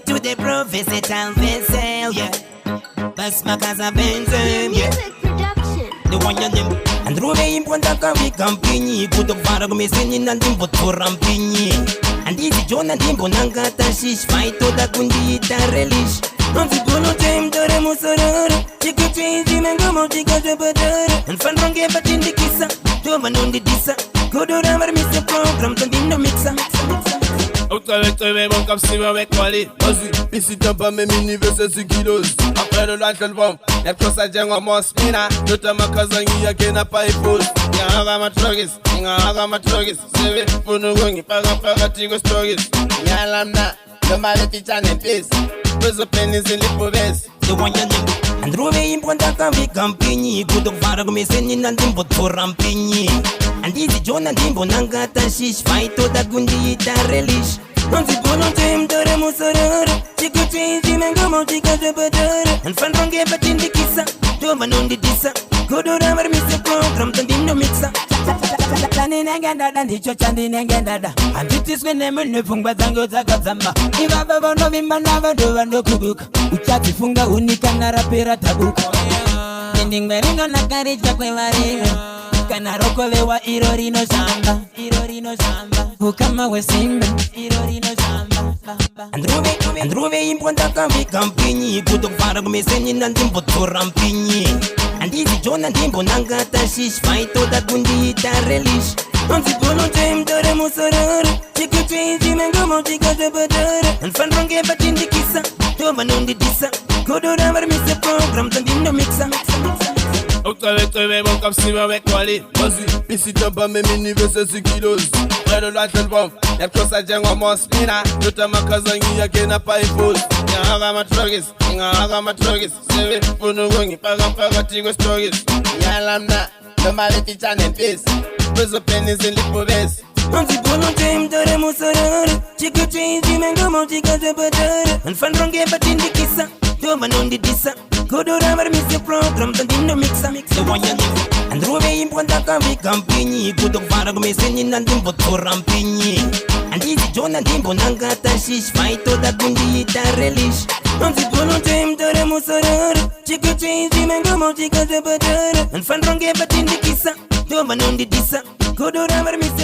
to the professor vessel, yeah. That's Makaza Mpinyi, yeah. The one you name. And Ruve imponta Makaza Mpinyi, good of Varagome singing and Dimbo Mpinyi. And this is John and Dimbo Nangata Shish, fight to the Kundi Relish. On the Bono Time, Dore Musarara, you could change him and go out because of butter. And fun from Gaba in the Kissa, Jovan on the Dissa. Go to never miss the program, to the mixer. Autolecteur, mon cap si avec Wally. Vas-y, ici t'as pas mes mini verses 6 kilos. Après le lunch, le bomb, les choses à dire en Mosmina. De ta Makaza Mpinyi, qui n'a pas épouse. Y'a ma trogis, y'a ma trogis. C'est vrai, pour nous gagner, pas un tigo stories. Y'a l'amna, le mal est titan et peace. Pose au pénis et les mauvaises. The one you name. And Ruve imponta Makaza Mpinyi, good of Varagome singing and Dimbo Mpinyi. And this is John and Dimbo Nangata Shish, fight to the Gundi Relish. On the Bono Time, Dore Musarara, she could change him and go out because of butter. And fun from Gaba in the Kissa, Jovan on the Dissa. Go to never miss the program, to the mixer. Tani nengenda ndicho chandi nengenda and it is when them nefunga zango zakazamba iba baba no bimba na bado bando kubuka uchati funga unika na rapera tabuka ending merino na karija kwe marime kana rokolewa irorino shamba ukama we simba irorino shamba and Ruve imponta Makaza Mpinyi good of Varagome singing and Dimbo Mpinyi. And this is John and Dimbo Nangata Shish, fight to the Gundi Relish. On the Bono Time, Dore Musarara, she could change him and go out because of butter. And fun from Gaba in the Kissa, Jovan on the Dissa. Go to never miss the program, to the mixer. Autolecteur, mon cap si avec Wally. Vas-y, ici t'as pas mes mini verses 6 kilos. Après le lunch, le bomb, les choses à dire en Mosmina. De ta Makaza Mpinyi, qui n'a pas épouse. Y'a ma trogis, y'a ma trogis. C'est vrai, pour nous gagner, pas un tigo stories. Y'a l'amna, le mal est titan et peace. Pose au pénis et les mauvaises. On the Bono Time, Dore Musarara, she could change him and go out because of butter. And fun from Gaba in the Kissa, Jovan on the Dissa. Go to never miss the program, to the mixer. The one you name. And Ruve imponta Makaza Mpinyi, good of Varagome singing and Dimbo Mpinyi. And this is John and Dimbo Nangata Shish, fight to the Gundi Relish. On the Bono Time, Dore Musarara, she could change him and go out because of butter. And fun from Gaba in the Kissa, Jovan on the Dissa. Go to never miss